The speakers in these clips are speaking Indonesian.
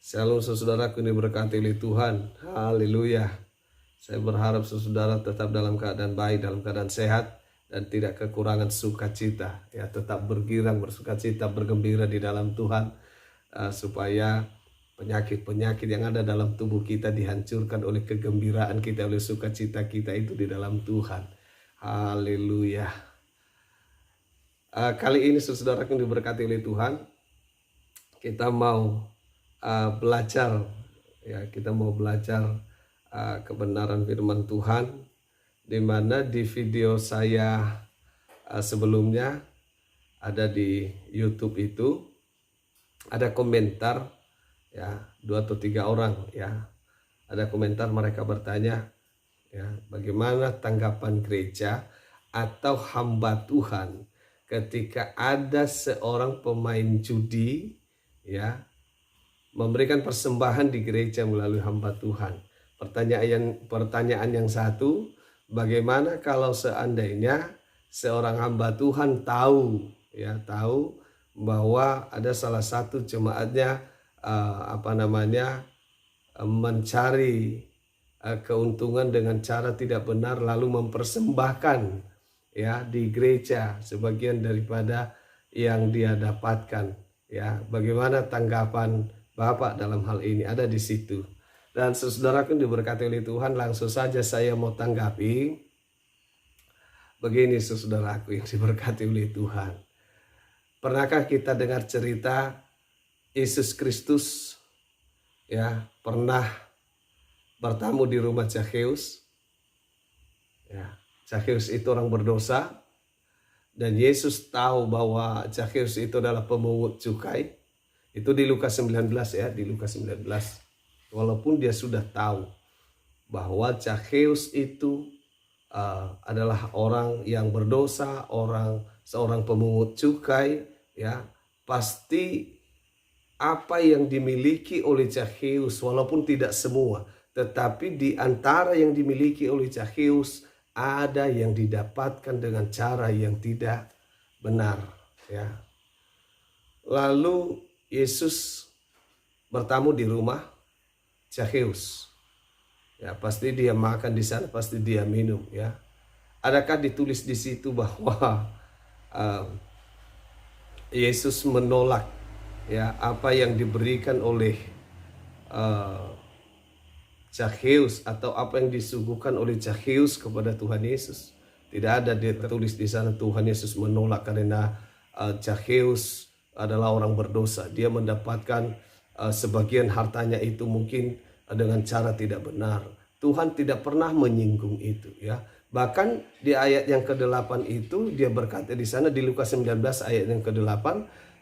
Shalom saudaraku yang diberkati oleh Tuhan. Haleluya. Saya berharap saudara tetap dalam keadaan baik, dalam keadaan sehat, dan tidak kekurangan sukacita. Ya, tetap bergirang, bersukacita, bergembira di dalam Tuhan, supaya penyakit-penyakit yang ada dalam tubuh kita dihancurkan oleh kegembiraan kita, oleh sukacita kita itu di dalam Tuhan. Haleluya. Kali ini saudaraku yang diberkati oleh Tuhan, kita mau belajar, ya, kita mau belajar kebenaran firman Tuhan, di mana di video saya sebelumnya ada di YouTube itu ada komentar, ya, 2 atau 3 orang, ya, ada komentar, mereka bertanya, ya, bagaimana tanggapan gereja atau hamba Tuhan ketika ada seorang pemain judi, ya, memberikan persembahan di gereja melalui hamba Tuhan. Pertanyaan yang satu, bagaimana kalau seandainya seorang hamba Tuhan tahu bahwa ada salah satu jemaatnya mencari keuntungan dengan cara tidak benar, lalu mempersembahkan, ya, di gereja sebagian daripada yang dia dapatkan, ya, bagaimana tanggapan Bapak dalam hal ini? Ada di situ. Dan saudaraku diberkati oleh Tuhan, langsung saja saya mau tanggapi. Begini saudaraku yang diberkati oleh Tuhan, pernahkah kita dengar cerita Yesus Kristus, ya, pernah bertamu di rumah Zakheus? Ya, Zakheus itu orang berdosa, dan Yesus tahu bahwa Zakheus itu adalah pemungut cukai. Itu di Lukas 19, ya, di Lukas 19. Walaupun dia sudah tahu bahwa Zakheus itu adalah orang yang berdosa, seorang pemungut cukai, ya, pasti apa yang dimiliki oleh Zakheus, walaupun tidak semua, tetapi di antara yang dimiliki oleh Zakheus ada yang didapatkan dengan cara yang tidak benar, ya. Lalu Yesus bertamu di rumah Zakheus. Ya, pasti dia makan di sana, pasti dia minum, ya. Adakah ditulis di situ bahwa Yesus menolak, ya, apa yang diberikan oleh Zakheus atau apa yang disuguhkan oleh Zakheus kepada Tuhan Yesus? Tidak ada dia tertulis di sana Tuhan Yesus menolak karena Zakheus adalah orang berdosa. Dia mendapatkan sebagian hartanya itu mungkin dengan cara tidak benar. Tuhan tidak pernah menyinggung itu, ya. Bahkan di ayat yang ke-8 itu dia berkata di sana di Lukas 19 ayat yang ke-8,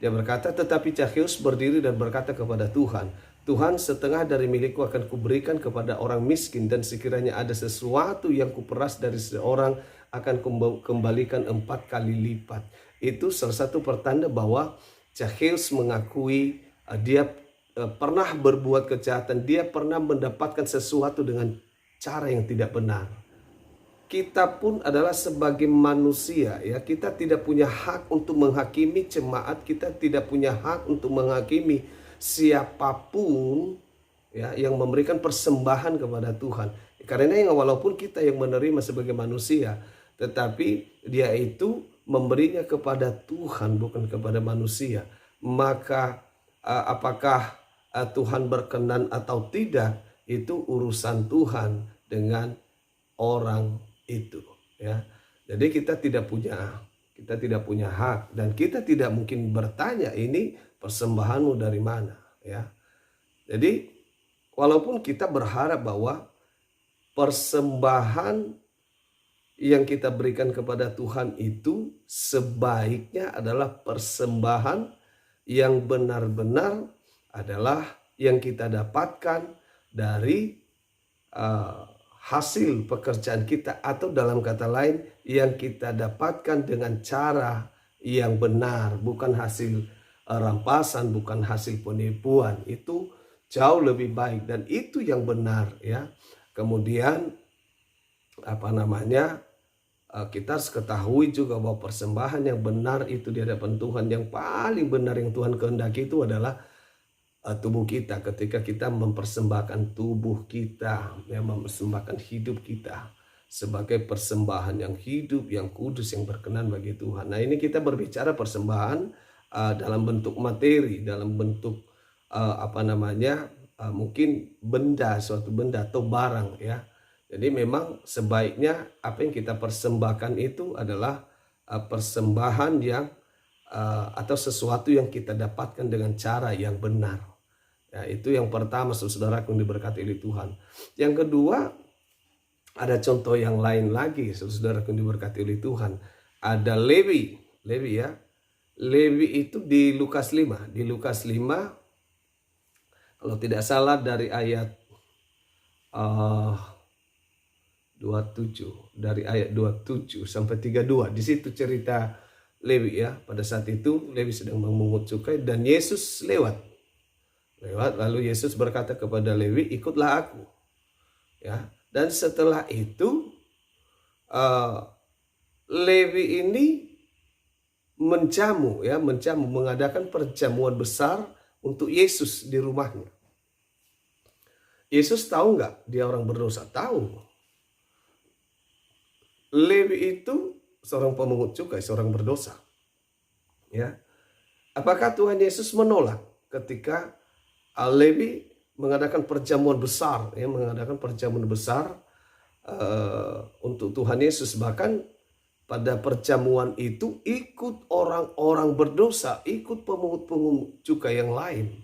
dia berkata, tetapi Zakheus berdiri dan berkata kepada Tuhan, Tuhan, setengah dari milikku akan kuberikan kepada orang miskin, dan sekiranya ada sesuatu yang kuperas dari seorang akan kembalikan 4 kali lipat. Itu salah satu pertanda bahwa Zakheus mengakui dia pernah berbuat kejahatan, dia pernah mendapatkan sesuatu dengan cara yang tidak benar. Kita pun adalah sebagai manusia, ya, kita tidak punya hak untuk menghakimi jemaat, kita tidak punya hak untuk menghakimi siapapun, ya, yang memberikan persembahan kepada Tuhan. Karena walaupun kita yang menerima sebagai manusia, tetapi dia itu memberinya kepada Tuhan, bukan kepada manusia. Maka apakah Tuhan berkenan atau tidak, itu urusan Tuhan dengan orang itu, ya. Jadi kita tidak punya hak, dan kita tidak mungkin bertanya, ini persembahanmu dari mana, ya. Jadi walaupun kita berharap bahwa persembahan yang kita berikan kepada Tuhan itu sebaiknya adalah persembahan yang benar-benar adalah yang kita dapatkan dari hasil pekerjaan kita, atau dalam kata lain yang kita dapatkan dengan cara yang benar, bukan hasil rampasan, bukan hasil penipuan. Itu jauh lebih baik dan itu yang benar, ya. Kemudian kita harus ketahui juga bahwa persembahan yang benar itu di hadapan Tuhan, yang paling benar yang Tuhan kehendaki itu adalah tubuh kita, ketika kita mempersembahkan tubuh kita, ya, mempersembahkan hidup kita sebagai persembahan yang hidup, yang kudus, yang berkenan bagi Tuhan. Nah, ini kita berbicara persembahan dalam bentuk materi, dalam bentuk mungkin benda, suatu benda atau barang, ya. Jadi memang sebaiknya apa yang kita persembahkan itu adalah persembahan yang atau sesuatu yang kita dapatkan dengan cara yang benar. Ya, itu yang pertama, saudara yang diberkati oleh Tuhan. Yang kedua, ada contoh yang lain lagi, saudara yang diberkati oleh Tuhan. Ada Lewi, ya. Lewi itu di Lukas 5. Di Lukas 5, kalau tidak salah dari ayat 27, dari ayat 27 sampai 32. Di situ cerita Lewi, ya. Pada saat itu Lewi sedang memungut cukai dan Yesus lewat. Lalu Yesus berkata kepada Lewi, ikutlah aku, ya. Dan setelah itu Lewi ini menjamu, mengadakan perjamuan besar untuk Yesus di rumahnya. Yesus tahu nggak dia orang berdosa? Tahu. Lewi itu seorang pemungut cukai, seorang berdosa. Ya. Apakah Tuhan Yesus menolak ketika Lewi mengadakan perjamuan besar, untuk Tuhan Yesus? Bahkan pada perjamuan itu ikut orang-orang berdosa, ikut pemungut cukai yang lain.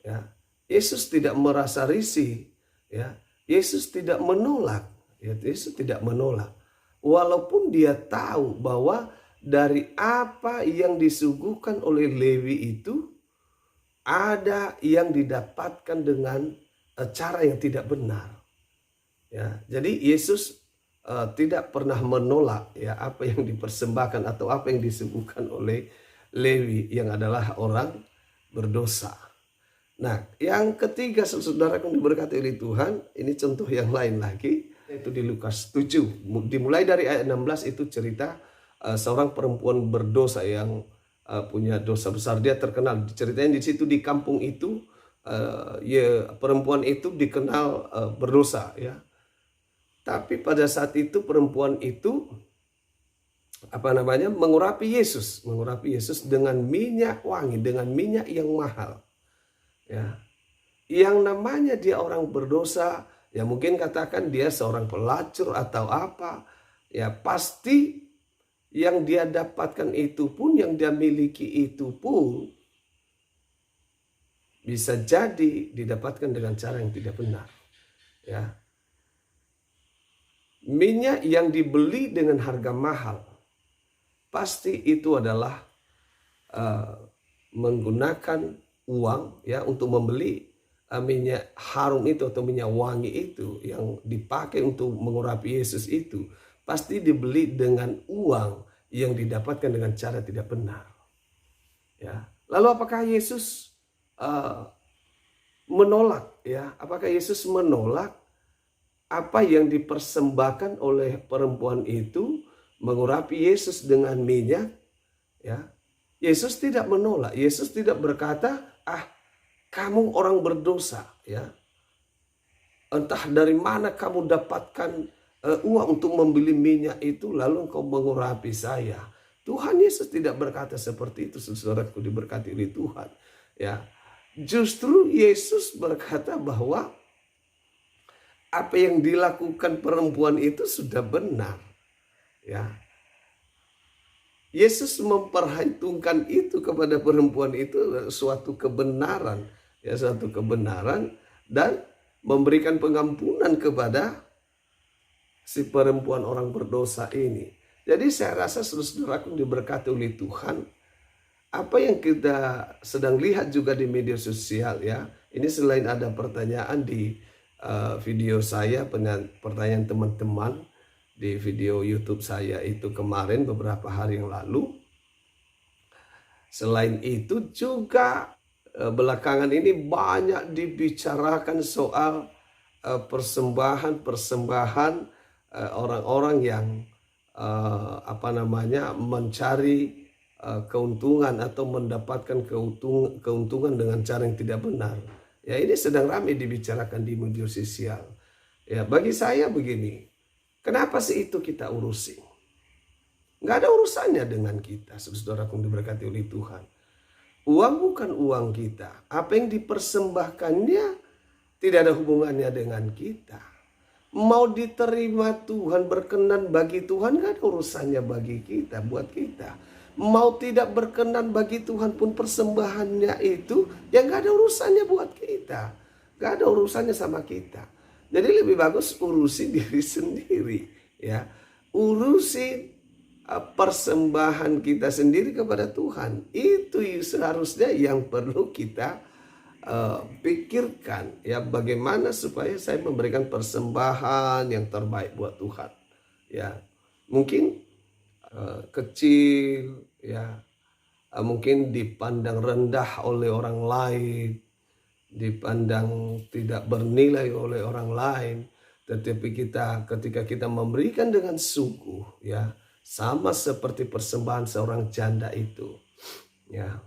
Ya. Yesus tidak merasa risih, ya. Yesus tidak menolak, ya. Yesus tidak menolak. Walaupun dia tahu bahwa dari apa yang disuguhkan oleh Lewi itu ada yang didapatkan dengan cara yang tidak benar. Ya, jadi Yesus tidak pernah menolak, ya, apa yang dipersembahkan atau apa yang disuguhkan oleh Lewi yang adalah orang berdosa. Nah, yang ketiga, saudara yang diberkati oleh Tuhan, ini contoh yang lain lagi, yaitu di Lukas 7. Dimulai dari ayat 16 itu cerita seorang perempuan berdosa yang punya dosa besar. Dia terkenal, ceritanya di situ di kampung itu, perempuan itu dikenal berdosa, ya. Tapi pada saat itu perempuan itu mengurapi Yesus dengan minyak wangi, dengan minyak yang mahal. Ya. Yang namanya dia orang berdosa, ya mungkin katakan dia seorang pelacur atau apa, ya pasti yang dia dapatkan itu pun, yang dia miliki itu pun bisa jadi didapatkan dengan cara yang tidak benar. Ya. Minyak yang dibeli dengan harga mahal, pasti itu adalah menggunakan uang, ya, untuk membeli minyak harum itu atau minyak wangi itu yang dipakai untuk mengurapi Yesus itu. Pasti dibeli dengan uang yang didapatkan dengan cara tidak benar. Ya. Lalu apakah Yesus menolak? Ya, apakah Yesus menolak apa yang dipersembahkan oleh perempuan itu mengurapi Yesus dengan minyak? Ya, Yesus tidak menolak. Yesus tidak berkata, kamu orang berdosa, ya. Entah dari mana kamu dapatkan uang untuk membeli minyak itu, lalu engkau mengurapi saya. Tuhan Yesus tidak berkata seperti itu, saudaraku diberkati oleh Tuhan. Ya, justru Yesus berkata bahwa apa yang dilakukan perempuan itu sudah benar. Ya, Yesus memperhitungkan itu kepada perempuan itu suatu kebenaran, ya, suatu kebenaran, dan memberikan pengampunan kepada si perempuan orang berdosa ini. Jadi saya rasa saudara-saudaraku diberkati oleh Tuhan, apa yang kita sedang lihat juga di media sosial, ya. Ini selain ada pertanyaan di video saya, pertanyaan teman-teman di video YouTube saya itu kemarin beberapa hari yang lalu. Selain itu juga belakangan ini banyak dibicarakan soal persembahan orang-orang yang mencari keuntungan atau mendapatkan keuntungan dengan cara yang tidak benar. Ya, ini sedang ramai dibicarakan di media sosial. Ya, bagi saya begini, kenapa sih itu kita urusi? Nggak ada urusannya dengan kita, saudara yang diberkati oleh Tuhan. Uang bukan uang kita. Apa yang dipersembahkannya tidak ada hubungannya dengan kita. Mau diterima Tuhan, berkenan bagi Tuhan, gak ada urusannya bagi kita, buat kita. Mau tidak berkenan bagi Tuhan pun persembahannya itu, ya gak ada urusannya buat kita. Gak ada urusannya sama kita. Jadi lebih bagus urusi diri sendiri. Ya, urusi persembahan kita sendiri kepada Tuhan. Itu seharusnya yang perlu kita pikirkan, ya, bagaimana supaya saya memberikan persembahan yang terbaik buat Tuhan. Ya, mungkin kecil, ya, mungkin dipandang rendah oleh orang lain, dipandang tidak bernilai oleh orang lain, tetapi ketika kita memberikan dengan sungguh, ya, sama seperti persembahan seorang janda itu, ya,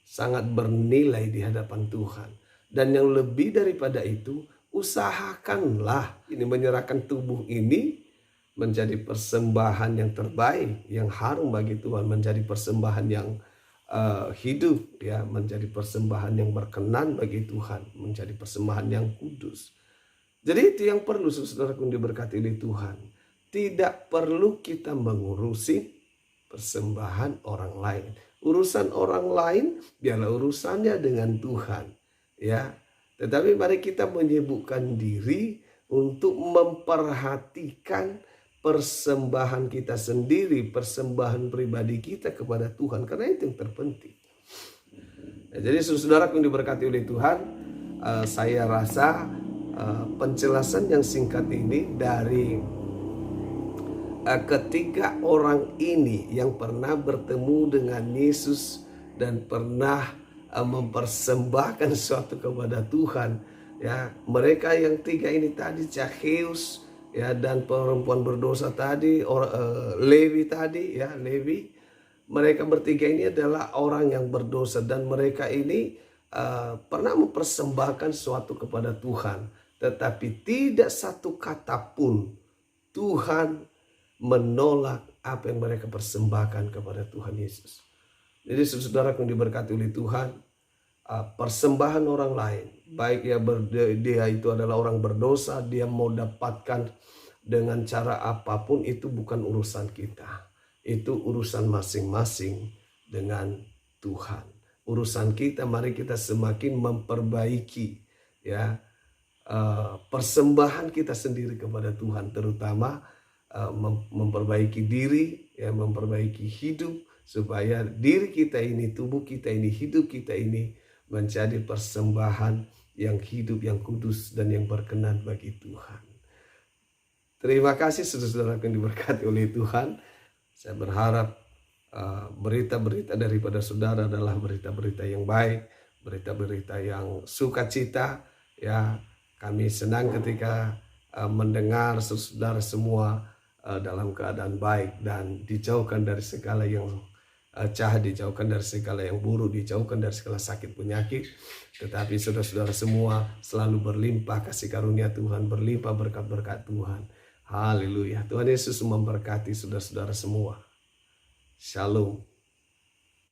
sangat bernilai di hadapan Tuhan. Dan yang lebih daripada itu, usahakanlah ini menyerahkan tubuh ini menjadi persembahan yang terbaik, yang harum bagi Tuhan, menjadi persembahan yang hidup, ya, menjadi persembahan yang berkenan bagi Tuhan, menjadi persembahan yang kudus. Jadi itu yang perlu, saudaraku diberkati oleh Tuhan. Tidak perlu kita mengurusi persembahan orang lain. Urusan orang lain biarlah urusannya dengan Tuhan, ya. Tetapi mari kita menyibukkan diri untuk memperhatikan persembahan kita sendiri, persembahan pribadi kita kepada Tuhan, karena itu yang terpenting. Ya, jadi saudara yang diberkati oleh Tuhan, saya rasa penjelasan yang singkat ini dari ketiga orang ini yang pernah bertemu dengan Yesus dan pernah mempersembahkan sesuatu kepada Tuhan, ya, mereka yang tiga ini tadi, Zakheus, ya, dan perempuan berdosa tadi, Lewi tadi, ya, Lewi, mereka bertiga ini adalah orang yang berdosa dan mereka ini pernah mempersembahkan sesuatu kepada Tuhan, tetapi tidak satu kata pun Tuhan menolak apa yang mereka persembahkan kepada Tuhan Yesus. Jadi saudara yang diberkati oleh Tuhan, persembahan orang lain, baik dia itu adalah orang berdosa, dia mau dapatkan dengan cara apapun, itu bukan urusan kita. Itu urusan masing-masing dengan Tuhan. Urusan kita, mari kita semakin memperbaiki, ya, persembahan kita sendiri kepada Tuhan, terutama memperbaiki diri, ya, memperbaiki hidup, supaya diri kita ini, tubuh kita ini, hidup kita ini menjadi persembahan yang hidup, yang kudus, dan yang berkenan bagi Tuhan. Terima kasih saudara-saudara yang diberkati oleh Tuhan. Saya berharap berita-berita daripada saudara adalah berita-berita yang baik, berita-berita yang sukacita, ya. Kami senang ketika mendengar saudara semua dalam keadaan baik dan dijauhkan dari segala yang jahat, dijauhkan dari segala yang buruk, dijauhkan dari segala sakit penyakit. Tetapi saudara-saudara semua selalu berlimpah kasih karunia Tuhan, berlimpah berkat-berkat Tuhan. Haleluya. Tuhan Yesus memberkati saudara-saudara semua. Shalom.